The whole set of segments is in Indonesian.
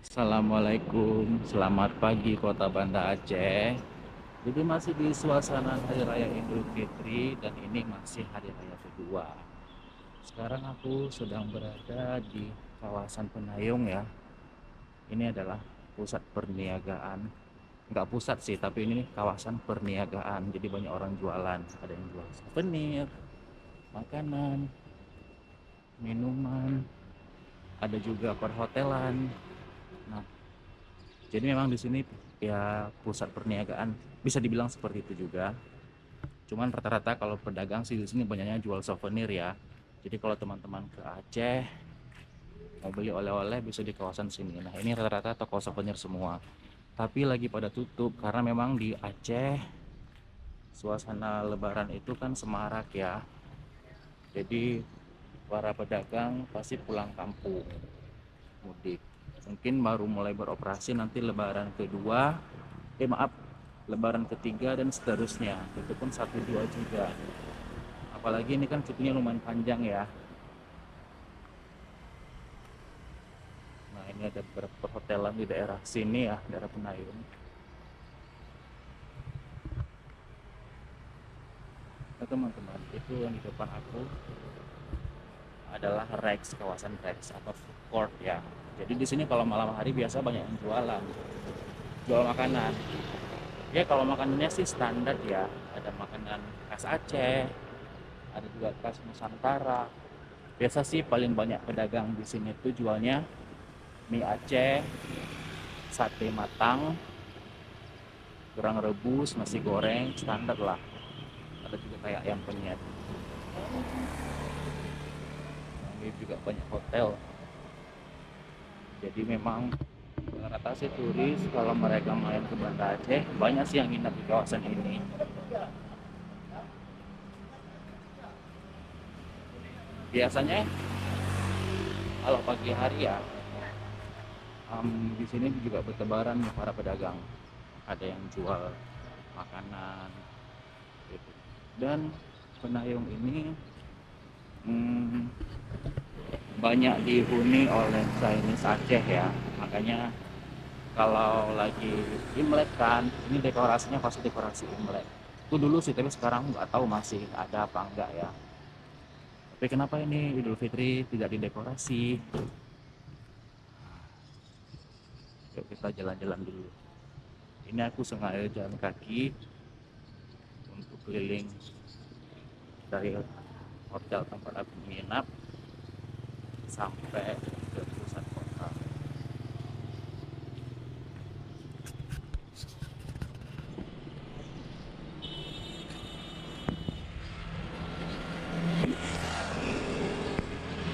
Assalamualaikum, selamat pagi Kota Banda Aceh. Jadi masih di suasana Hari Raya Idul Fitri dan ini masih hari raya kedua. Sekarang aku sedang berada di kawasan Penayung ya. Ini adalah pusat perniagaan. Enggak pusat sih, tapi ini kawasan perniagaan. Jadi banyak orang jualan. Ada yang jual souvenir, makanan, minuman, ada juga perhotelan. Nah, jadi memang di sini ya pusat perniagaan bisa dibilang seperti itu juga. Cuman rata-rata kalau pedagang sih di sini banyaknya jual souvenir ya. Jadi kalau teman-teman ke Aceh mau beli oleh-oleh bisa di kawasan sini. Nah, ini rata-rata toko souvenir semua. Tapi lagi pada tutup karena memang di Aceh suasana lebaran itu kan semarak ya. Jadi para pedagang pasti pulang kampung mudik. Mungkin baru mulai beroperasi nanti lebaran kedua, maaf, lebaran ketiga dan seterusnya. Itu pun 1 2 juga. Apalagi ini kan cutinya lumayan panjang ya. Nah, ini ada beberapa perhotelan di daerah sini ya, daerah Penayung. Nah, teman-teman, itu yang di depan aku adalah Rex, kawasan Rex atau food court ya. Jadi di sini kalau malam hari biasa banyak yang jualan, jual makanan. Ya kalau makanannya sih standar ya, ada makanan khas Aceh, ada juga khas Nusantara. Biasa sih paling banyak pedagang di sini tuh jualnya mie Aceh, sate matang, kurang rebus, nasi goreng, standar lah. Ada juga kayak ayam penyet. Ini juga banyak hotel. Jadi memang rata sih turis kalau mereka main ke Banda Aceh banyak sih yang nginap di kawasan ini. Biasanya kalau pagi hari ya di sini juga bertebaran para pedagang. Ada yang jual makanan gitu. Dan Penayung ini hmm, banyak dihuni oleh Chinese Aceh ya. Makanya kalau lagi Imlek kan, ini dekorasinya pasti dekorasi Imlek. Itu dulu sih, tapi sekarang nggak tahu masih ada apa enggak ya. Tapi kenapa ini Idul Fitri tidak didekorasi? Yuk kita jalan-jalan dulu. Ini aku sengaja jalan kaki untuk keliling dari hotel tempat aku menginap sampai ke pusat kota.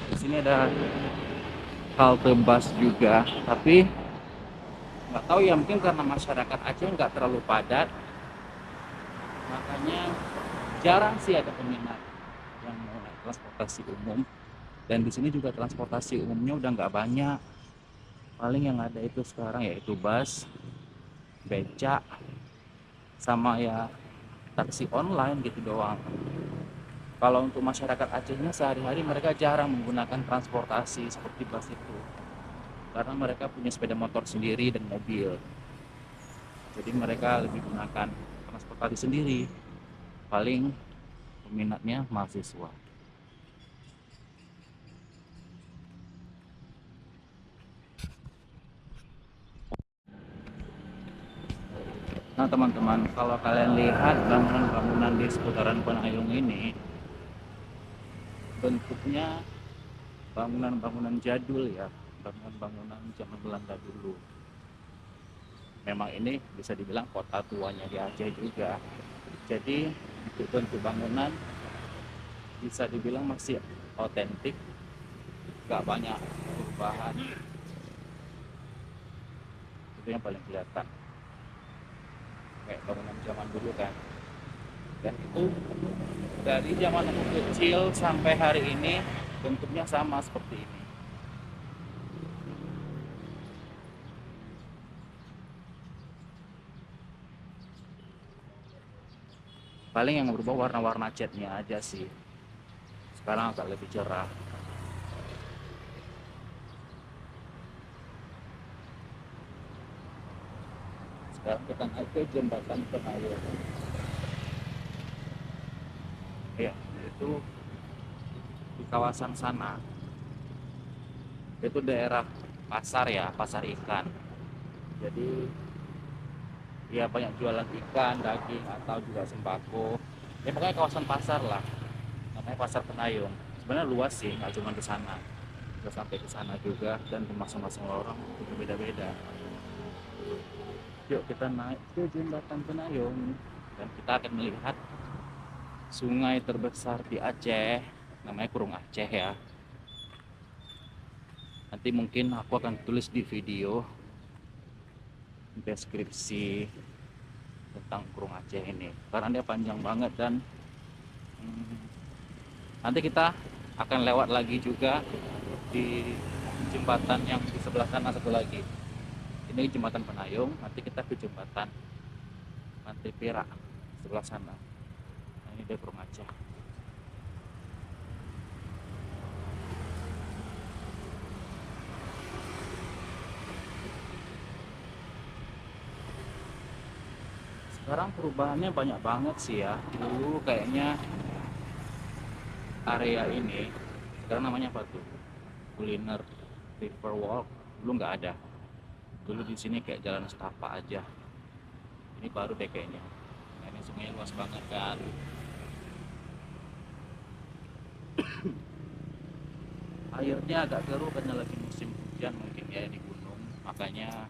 Di sini ada halte bus juga, tapi nggak tahu ya, mungkin karena masyarakat Aceh nggak terlalu padat, makanya jarang sih ada peminat yang mau naik transportasi umum. Dan di sini juga transportasi umumnya udah nggak banyak. Paling yang ada itu sekarang yaitu bus, becak, sama ya taksi online gitu doang. Kalau untuk masyarakat Acehnya sehari-hari mereka jarang menggunakan transportasi seperti bus itu. Karena mereka punya sepeda motor sendiri dan mobil. Jadi mereka lebih gunakan transportasi sendiri. Paling peminatnya mahasiswa. Nah teman-teman, kalau kalian lihat bangunan-bangunan di seputaran Penayung ini, bentuknya bangunan-bangunan jadul ya, bangunan-bangunan zaman Belanda dulu. Memang ini bisa dibilang kota tuanya di Aceh juga. Jadi untuk bentuk bangunan bisa dibilang masih otentik, gak banyak perubahan. Itu yang paling kelihatan kayak bangunan zaman dulu kan. Dan itu dari zaman aku kecil sampai hari ini bentuknya sama seperti ini. Paling yang berubah warna-warna catnya aja sih. Sekarang agak lebih cerah. Dan kita naik ke jembatan Penayung. Ya, itu di kawasan sana. Itu daerah pasar ya, pasar ikan. Jadi ya banyak jualan ikan, daging atau juga sembako. Ya pokoknya kawasan pasar lah. Namanya Pasar Penayung. Sebenarnya luas sih, nggak cuma ke sana. Nggak sampai ke sana juga dan masing-masing orang itu beda-beda. Yuk kita naik ke jembatan Penayung dan kita akan melihat sungai terbesar di Aceh, namanya Kurung Aceh ya. Nanti mungkin aku akan tulis di video deskripsi tentang Kurung Aceh ini karena dia panjang banget dan nanti kita akan lewat lagi juga di jembatan yang di sebelah sana satu lagi. Ini jembatan Penayung, nanti kita ke jembatan Pantai Perak sebelah sana. Nah, ini dia Kurung Aceh. Sekarang perubahannya banyak banget sih ya. Dulu kayaknya area ini, sekarang namanya apa tuh? Kuliner River Walk, dulu nggak ada. Dulu di sini kayak jalan setapak aja. Ini baru deh kayaknya. Nah, ini sungainya luas banget kan. Airnya agak keruh karena lagi musim hujan mungkin ya di gunung, makanya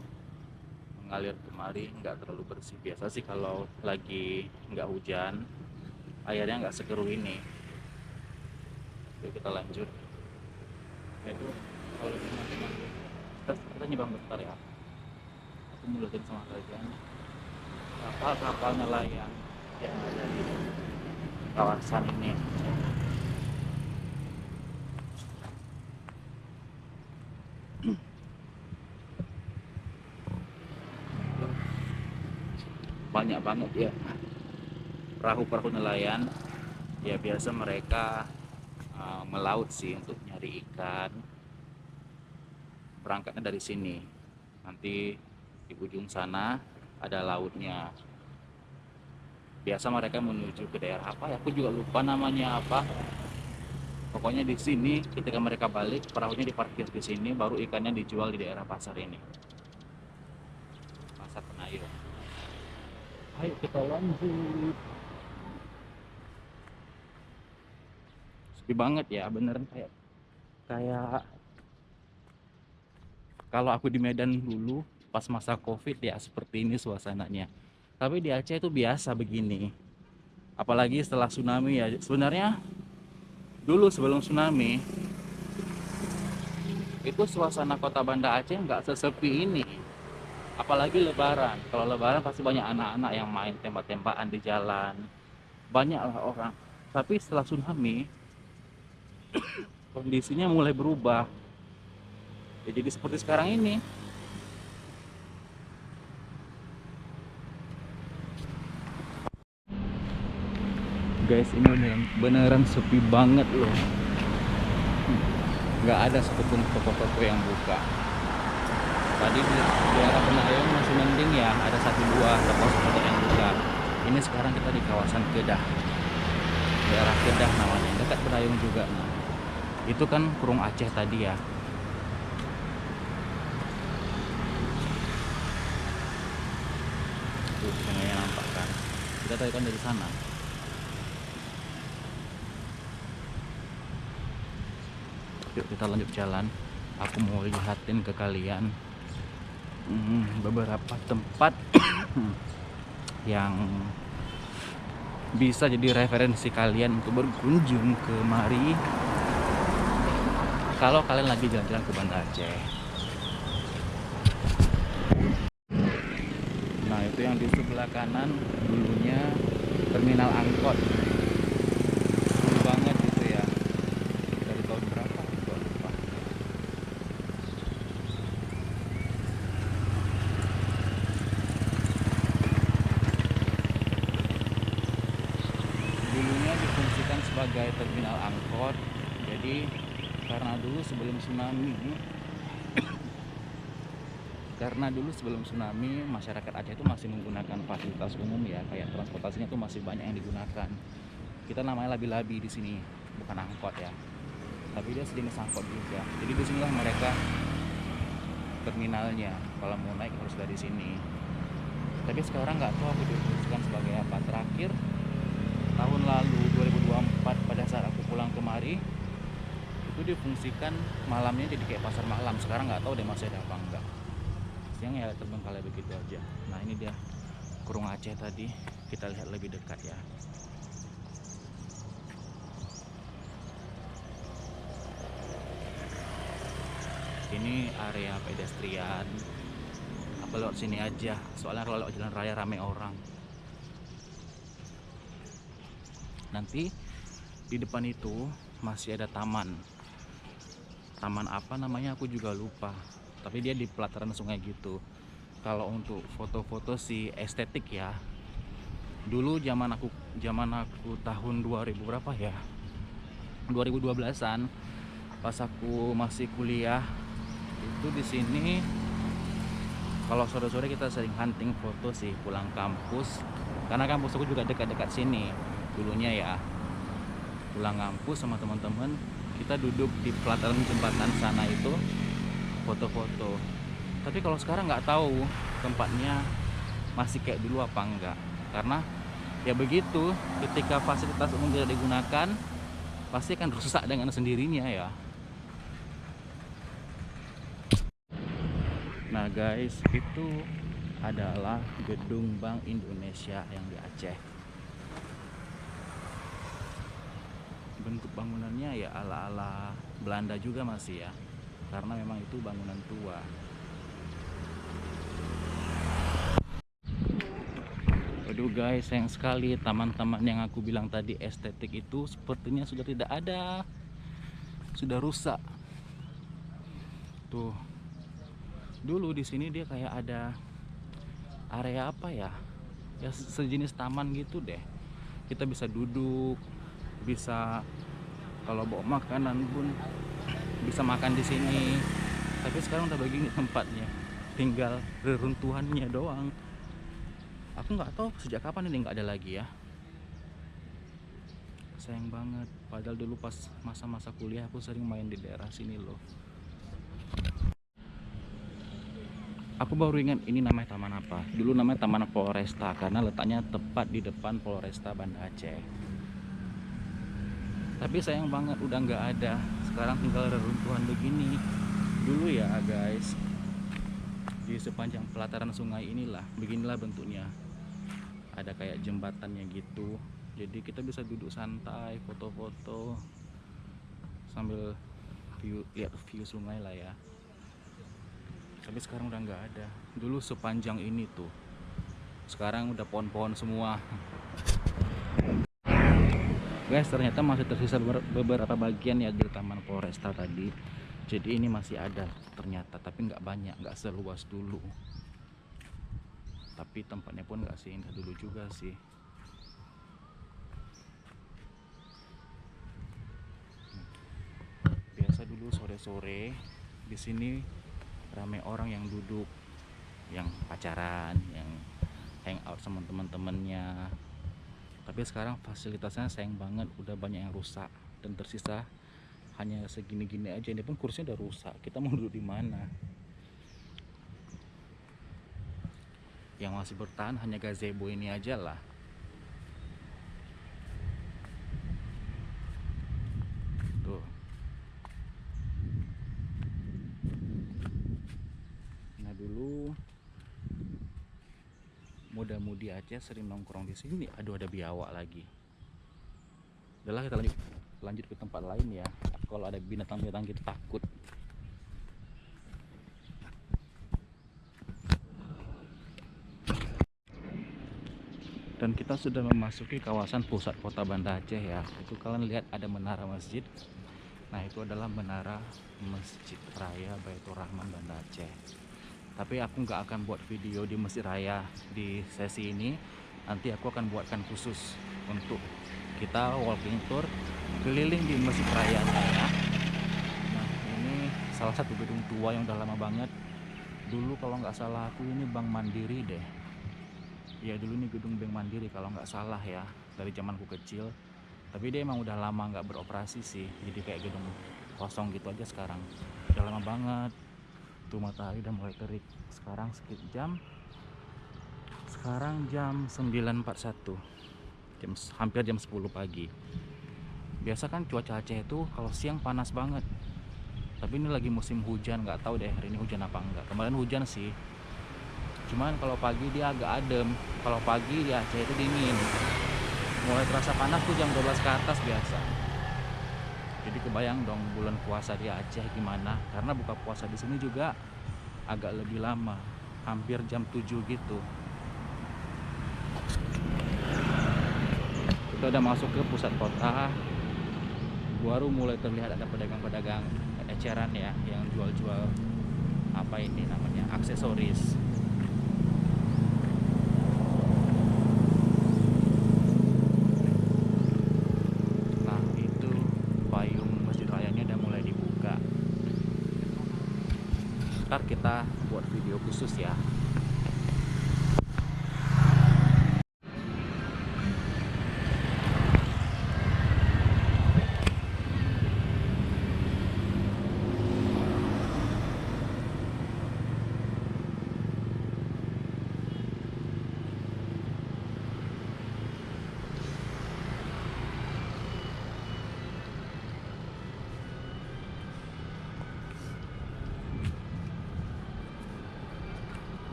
mengalir kemari nggak terlalu bersih. Biasa sih kalau lagi nggak hujan airnya nggak sekeruh ini. Yuk kita lanjut. Itu kalau teman-teman kita nyebrang bentar ya, aku mau liatin sama kalian kapal-kapal nelayan yang ada di kawasan ini. Banyak banget ya perahu-perahu nelayan. Ya biasa mereka melaut sih untuk nyari ikan. Berangkatnya dari sini, nanti di ujung sana ada lautnya. Biasa mereka menuju ke daerah apa ya, aku juga lupa namanya apa. Pokoknya di sini ketika mereka balik perahunya diparkir di sini, baru ikannya dijual di daerah pasar ini, Pasar Penayung. Ayo kita lanjut. Sepi banget ya, beneran kayak kayak kalau aku di Medan dulu pas masa Covid ya seperti ini suasananya. Tapi di Aceh itu biasa begini. Apalagi setelah tsunami ya. Sebenarnya dulu sebelum tsunami itu suasana kota Banda Aceh nggak sesepi ini. Apalagi Lebaran. Kalau Lebaran pasti banyak anak-anak yang main tembak-tembakan di jalan. Banyak lah orang. Tapi setelah tsunami kondisinya mulai berubah. Ya, jadi seperti sekarang ini. Guys, ini beneran sepi banget loh. Nggak ada satupun toko-toko yang buka. Tadi di daerah Penayung masih mending ya, ada satu dua toko yang buka. Ini sekarang kita di kawasan Kedah, daerah Kedah namanya, dekat Penayung juga. Nah, itu kan Kurung Aceh tadi ya. Tuh sungainya nampak kan. Kita tadi kan dari sana. Yuk kita lanjut jalan. Aku mau lihatin ke kalian beberapa tempat yang bisa jadi referensi kalian untuk berkunjung ke mari kalau kalian lagi jalan-jalan ke Banda Aceh. Nah itu yang di sebelah kanan dulunya terminal angkot. Dulu banget gitu ya, dari tahun berapa gitu lupa. Dulunya difungsikan sebagai terminal angkot. Jadi karena dulu sebelum tsunami Karena dulu sebelum tsunami masyarakat Aceh itu masih menggunakan fasilitas umum ya, kayak transportasinya tuh masih banyak yang digunakan. Kita namanya labi-labi di sini, bukan angkot ya, tapi dia sejenis angkot juga. Jadi di sinilah mereka terminalnya, kalau mau naik harus dari sini. Tapi sekarang nggak tahu aku difungsikan sebagai apa. Terakhir tahun lalu 2024 pada saat aku pulang kemari itu difungsikan malamnya jadi kayak pasar malam. Sekarang nggak tahu deh masih ada apa enggak. Siang ya terbengkalai begitu aja. Nah ini dia Kurung Aceh tadi, kita lihat lebih dekat ya. Ini area pedestrian. Apa lewat sini aja, soalnya kalau lewat jalan raya rame orang. Nanti di depan itu masih ada taman. Taman apa namanya aku juga lupa. Tapi dia di pelataran sungai gitu. Kalau untuk foto-foto sih estetik ya. Dulu zaman aku tahun 2000 berapa ya? 2012-an pas aku masih kuliah itu di sini kalau sore-sore kita sering hunting foto sih pulang kampus, karena kampus aku juga dekat-dekat sini dulunya ya. Pulang kampus sama teman-teman kita duduk di pelataran jembatan sana itu foto-foto. Tapi kalau sekarang nggak tahu tempatnya masih kayak dulu apa enggak, karena ya begitu, ketika fasilitas umum tidak digunakan pasti akan rusak dengan sendirinya ya. Nah guys, itu adalah gedung Bank Indonesia yang di Aceh. Bentuk bangunannya ya ala-ala Belanda juga masih ya, karena memang itu bangunan tua. Aduh guys, sayang sekali taman-taman yang aku bilang tadi estetik itu sepertinya sudah tidak ada, sudah rusak. Tuh, dulu di sini dia kayak ada area apa ya? Ya sejenis taman gitu deh. Kita bisa duduk, bisa kalau bawa makanan pun bisa makan di sini. Tapi sekarang udah begini tempatnya, tinggal reruntuhannya doang. Aku nggak tahu sejak kapan ini nggak ada lagi ya. Sayang banget. Padahal dulu pas masa-masa kuliah aku sering main di daerah sini loh. Aku baru ingat ini namanya taman apa. Dulu namanya Taman Polresta karena letaknya tepat di depan Polresta Banda Aceh. Tapi sayang banget udah nggak ada. Sekarang tinggal reruntuhan begini. Dulu ya guys, di sepanjang pelataran sungai inilah, beginilah bentuknya. Ada kayak jembatannya gitu. Jadi kita bisa duduk santai, foto-foto sambil lihat view sungai lah ya. Tapi sekarang udah nggak ada. Dulu sepanjang ini tuh, sekarang udah pohon-pohon semua. Guys, ternyata masih tersisa beberapa bagian ya di Taman Polresta tadi. Jadi ini masih ada ternyata, tapi nggak banyak, nggak seluas dulu. Tapi tempatnya pun nggak seindah dulu juga sih. Biasa dulu sore-sore di sini ramai orang yang duduk, yang pacaran, yang hangout sama teman-temannya. Tapi sekarang fasilitasnya sayang banget, udah banyak yang rusak dan tersisa hanya segini-gini aja. Ini pun kursinya udah rusak, kita mau duduk di mana? Yang masih bertahan hanya gazebo ini aja lah. Tuh. Nah dulu muda-mudi Aceh sering nongkrong di sini. Aduh, ada biawak lagi. Udahlah, kita lanjut ke tempat lain ya. Kalau ada binatang-binatang kita takut. Dan kita sudah memasuki kawasan pusat kota Banda Aceh ya. Itu kalian lihat ada menara masjid. Nah itu adalah menara Masjid Raya Baitur Rahman Banda Aceh. Tapi aku nggak akan buat video di Masjid Raya di sesi ini. Nanti aku akan buatkan khusus untuk kita walking tour keliling di Masjid Raya ya. Nah ini salah satu gedung tua yang udah lama banget. Dulu kalau nggak salah aku ini Bank Mandiri deh. Ya dulu ini gedung Bank Mandiri kalau nggak salah ya, dari zamanku kecil. Tapi dia emang udah lama nggak beroperasi sih, jadi kayak gedung kosong gitu aja sekarang. Udah lama banget. Tuh matahari udah mulai terik. Sekarang jam 9.41, hampir jam 10 pagi. Biasa kan cuaca Aceh itu kalau siang panas banget, tapi ini lagi musim hujan, nggak tahu deh hari ini hujan apa enggak. Kemarin hujan sih, cuman kalau pagi dia agak adem. Kalau pagi di Aceh itu dingin, mulai terasa panas tuh jam 12 ke atas biasa. Jadi kebayang dong bulan puasa di Aceh gimana, karena buka puasa di sini juga agak lebih lama, hampir jam 7 gitu. Kita udah masuk ke pusat kota, baru mulai terlihat ada pedagang-pedagang eceran ya, yang jual-jual apa ini namanya, aksesoris. Nah itu payung masjid rayanya udah mulai dibuka. Ntar kita buat video khusus ya.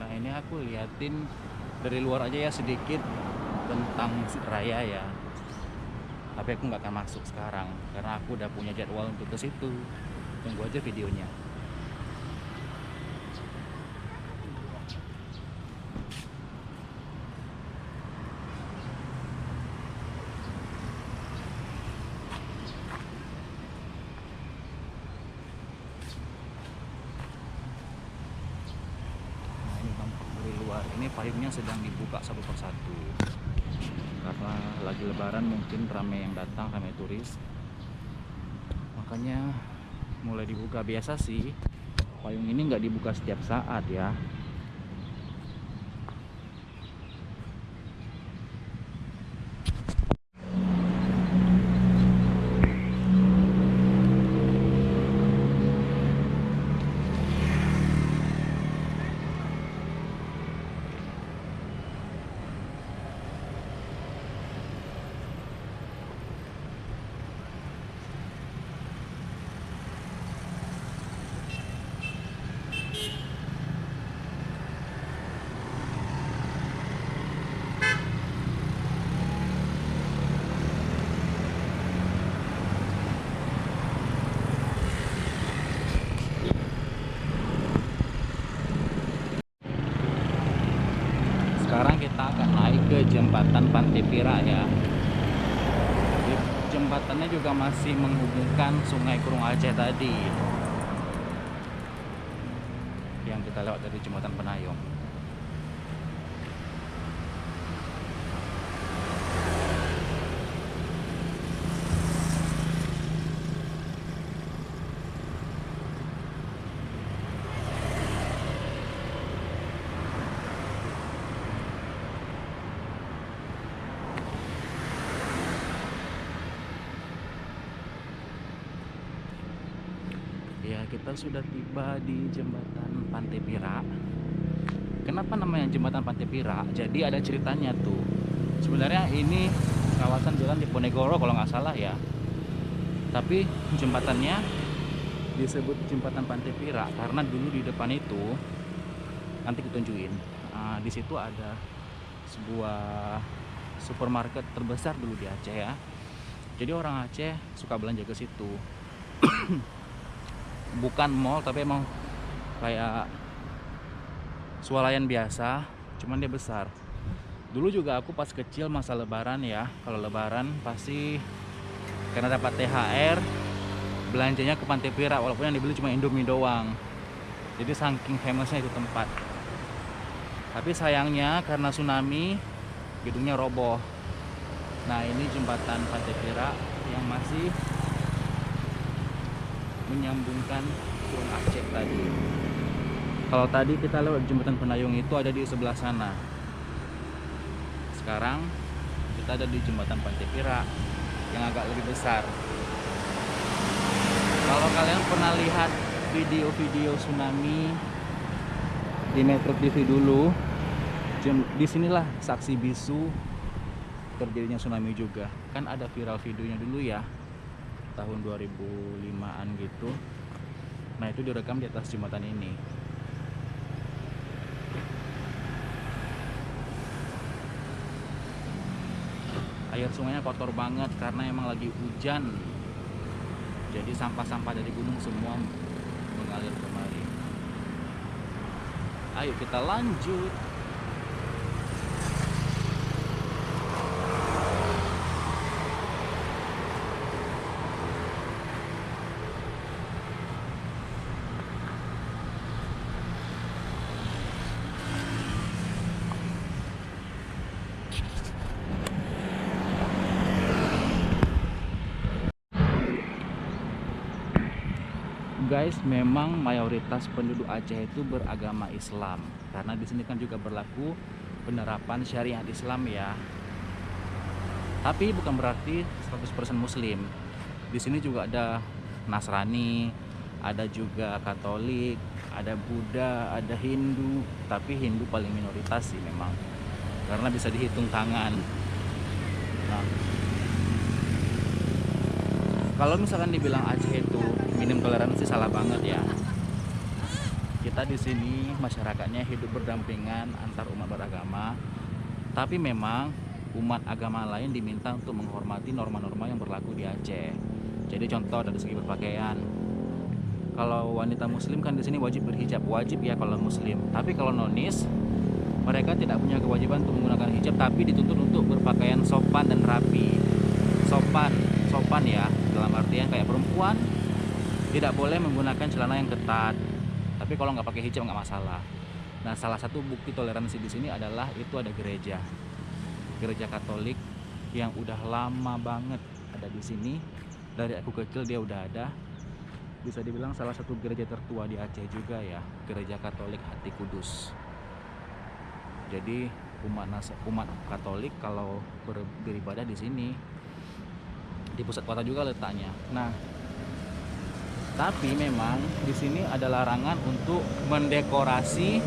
Nah ini aku liatin dari luar aja ya sedikit tentang Masjid Raya ya. Tapi aku nggak akan masuk sekarang karena aku udah punya jadwal untuk ke situ. Tunggu aja videonya. Nah ini tampak dari luar. Ini payungnya sedang dibuka satu persatu. Karena lagi lebaran mungkin ramai yang datang, ramai turis. Makanya mulai dibuka. Biasa sih payung ini nggak dibuka setiap saat ya. Sekarang kita akan naik ke jembatan Pantai Pira ya. Jadi, jembatannya juga masih menghubungkan Sungai Kurung Aceh tadi yang kita lewat dari jembatan Penayong. Ya, kita sudah tiba di jembatan Pantai Pira. Kenapa namanya jembatan Pantai Pira? Jadi ada ceritanya tuh. Sebenarnya ini kawasan jalan Diponegoro kalau nggak salah ya. Tapi jembatannya disebut jembatan Pantai Pira karena dulu di depan itu, nanti kutunjukin. Di situ ada sebuah supermarket terbesar dulu di Aceh ya. Jadi orang Aceh suka belanja ke situ. Bukan mall tapi emang kayak swalayan biasa, cuman dia besar. Dulu juga aku pas kecil masa lebaran ya, kalau lebaran pasti karena dapat THR belanjanya ke Pantai Pira, walaupun yang dibeli cuma Indomie doang. Jadi saking famousnya itu tempat. Tapi sayangnya karena tsunami gedungnya roboh. Nah ini jembatan Pantai Pira yang masih menyambungkan turun Aceh tadi. Kalau tadi kita lewat jembatan Penayung itu ada di sebelah sana. Sekarang kita ada di jembatan Pantai Pira yang agak lebih besar. Kalau kalian pernah lihat video-video tsunami di Metro TV dulu, disinilah saksi bisu terjadinya tsunami juga. Kan ada viral videonya dulu ya, tahun 2005-an gitu. Nah itu direkam di atas jembatan ini. Air sungainya kotor banget karena emang lagi hujan. Jadi sampah-sampah dari gunung semua mengalir kemari. Ayo kita lanjut. Guys, memang mayoritas penduduk Aceh itu beragama Islam karena di sini kan juga berlaku penerapan syariat Islam ya. Tapi bukan berarti 100% Muslim. Di sini juga ada Nasrani, ada juga Katolik, ada Buddha, ada Hindu. Tapi Hindu paling minoritas sih memang, karena bisa dihitung tangan. Nah, kalau misalkan dibilang Aceh itu minim toleransi, salah banget ya. Kita di sini masyarakatnya hidup berdampingan antar umat beragama, tapi memang umat agama lain diminta untuk menghormati norma-norma yang berlaku di Aceh. Jadi contoh dari segi berpakaian. Kalau wanita muslim kan di sini wajib berhijab, wajib ya kalau muslim. Tapi kalau nonis, mereka tidak punya kewajiban untuk menggunakan hijab, tapi dituntut untuk berpakaian sopan dan rapi. Sopan ya, dalam artian kayak perempuan tidak boleh menggunakan celana yang ketat. Tapi kalau nggak pakai hijab nggak masalah. Nah, salah satu bukti toleransi di sini adalah itu ada gereja Katolik yang udah lama banget ada di sini. Dari aku kecil dia udah ada. Bisa dibilang salah satu gereja tertua di Aceh juga ya, Gereja Katolik Hati Kudus. Jadi umat Katolik kalau beribadah di sini, di pusat kota juga letaknya. Nah, tapi memang di sini ada larangan untuk mendekorasi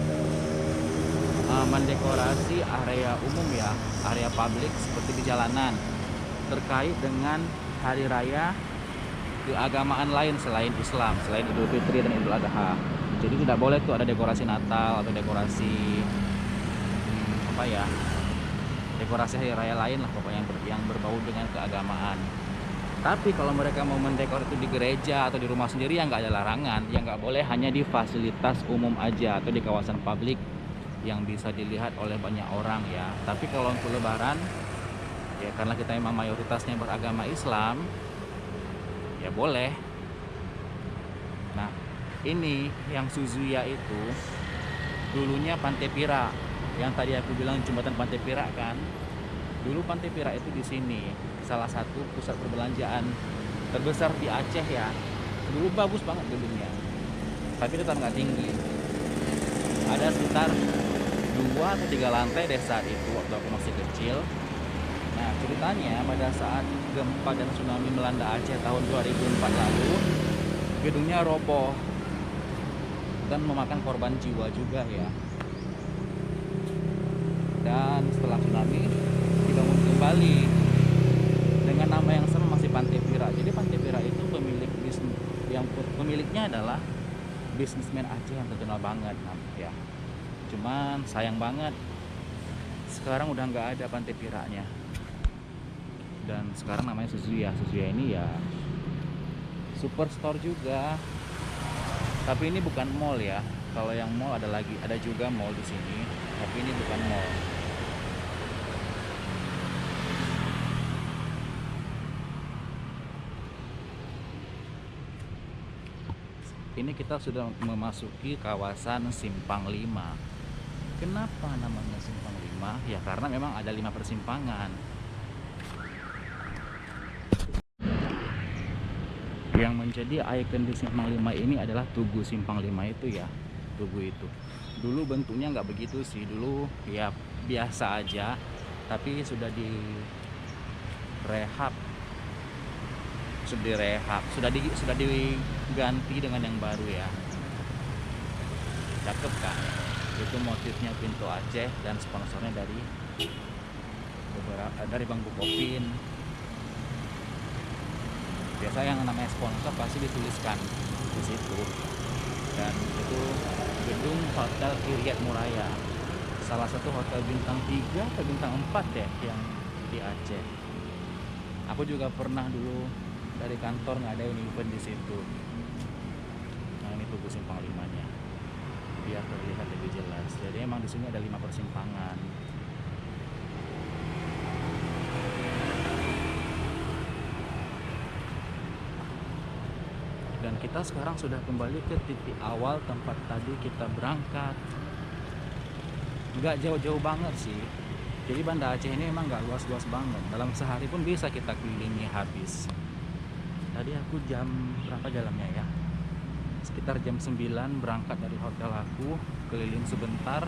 area umum ya, area publik seperti di jalanan terkait dengan hari raya keagamaan lain selain Islam, selain Idul Fitri dan Idul Adha. Jadi tidak boleh tuh ada dekorasi Natal atau dekorasi dekorasi hari raya lain lah pokoknya yang berbau dengan keagamaan. Tapi kalau mereka mau mendekor itu di gereja atau di rumah sendiri ya nggak ada larangan. Yang nggak boleh hanya di fasilitas umum aja atau di kawasan publik yang bisa dilihat oleh banyak orang ya. Tapi kalau untuk lebaran ya, karena kita memang mayoritasnya beragama Islam, ya boleh. Nah, ini yang Suzuya itu dulunya Pantai Pira. Yang tadi aku bilang jembatan Pantai Pira kan. Dulu Pantai Pira itu di sini, salah satu pusat perbelanjaan terbesar di Aceh ya. Dulu bagus banget gedungnya, tapi tetap nggak tinggi. Ada sekitar 2 atau 3 lantai deh saat itu waktu aku masih kecil. Nah ceritanya pada saat gempa dan tsunami melanda Aceh tahun 2004 lalu, gedungnya roboh dan memakan korban jiwa juga ya. Dan setelah tsunami dibangun kembali dengan nama yang sama, masih Pantai Pira. Jadi Pantai Pira itu pemiliknya adalah bisnismen Aceh yang terkenal banget ya. Cuman sayang banget sekarang udah nggak ada Pantai Piranya. Dan sekarang namanya Suzuya. Suzuya ini ya superstore juga. Tapi ini bukan mall ya. Kalau yang mall ada juga mall di sini, tapi ini bukan mall. Ini kita sudah memasuki kawasan Simpang 5. Kenapa namanya Simpang 5? Ya karena memang ada 5 persimpangan. Yang menjadi ikon di Simpang 5 ini adalah Tugu Simpang 5 itu ya. Tugu itu dulu bentuknya nggak begitu sih, dulu ya biasa aja, tapi sudah direhab, sudah diganti dengan yang baru ya. Cakep kan, itu motifnya pintu Aceh dan sponsornya dari Bang Bukopin. Biasa yang namanya sponsor pasti dituliskan di situ. Dan itu gedung Hotel Kiryat Muraya, salah satu hotel bintang 3 atau bintang 4 ya yang di Aceh. Aku juga pernah dulu dari kantor ngadain event di situ. Nah, ini Tugu Simpang 5-nya biar terlihat lebih jelas. Jadi emang di sini ada 5 persimpangan. Dan kita sekarang sudah kembali ke titik awal tempat tadi kita berangkat. Nggak jauh-jauh banget sih. Jadi Banda Aceh ini emang nggak luas-luas banget. Dalam sehari pun bisa kita kelilingi habis. Tadi aku jam berapa jalannya ya? Sekitar jam 9 berangkat dari hotel aku, keliling sebentar.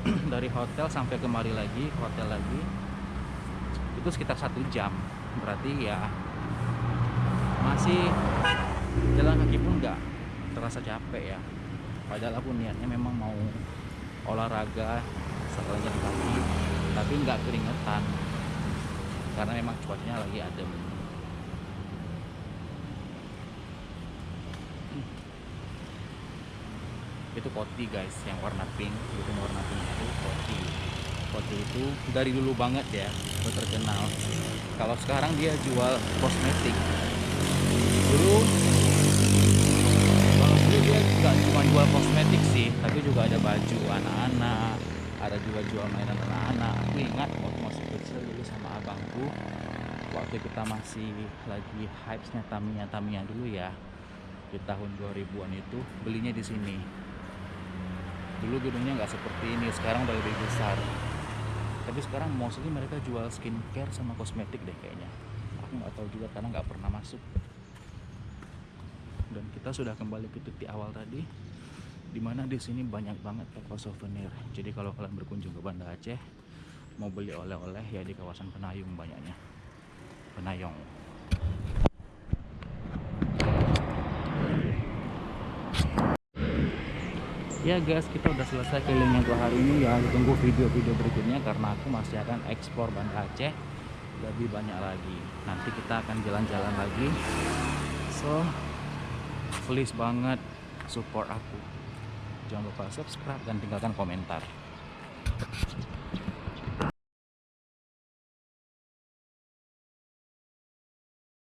Dari hotel sampai kemari lagi, ke hotel lagi. Itu sekitar 1 jam. Berarti ya masih jalan kaki pun nggak terasa capek ya. Padahal aku niatnya memang mau olahraga setelah jalan kaki, tapi nggak keringetan karena memang cuacanya lagi adem. Itu Koti guys, yang warna pink, itu warna pink itu Koti. Koti itu dari dulu banget ya, udah terkenal. Kalau sekarang dia jual kosmetik. Dulu dia nggak cuma jual kosmetik sih, tapi juga ada baju anak-anak, ada juga jual mainan anak-anak. Aku ingat waktu masih kecil dulu sama abangku, waktu kita masih lagi hype-nya Tamiya dulu ya, di tahun 2000-an itu belinya di sini. Dulu gedungnya nggak seperti ini, sekarang udah lebih besar. Tapi sekarang mostly mereka jual skincare sama kosmetik deh kayaknya. Aku nggak tahu juga karena nggak pernah masuk. Dan kita sudah kembali ke titik awal tadi, dimana di sini banyak banget toko souvenir. Jadi kalau kalian berkunjung ke Banda Aceh, mau beli oleh-oleh ya di kawasan Penayung banyaknya. Penayong. Ya guys, kita udah selesai keliling yang hari ini ya. Tunggu video-video berikutnya karena aku masih akan eksplor Banda Aceh lebih banyak lagi. Nanti kita akan jalan-jalan lagi. So, please banget support aku. Jangan lupa subscribe dan tinggalkan komentar.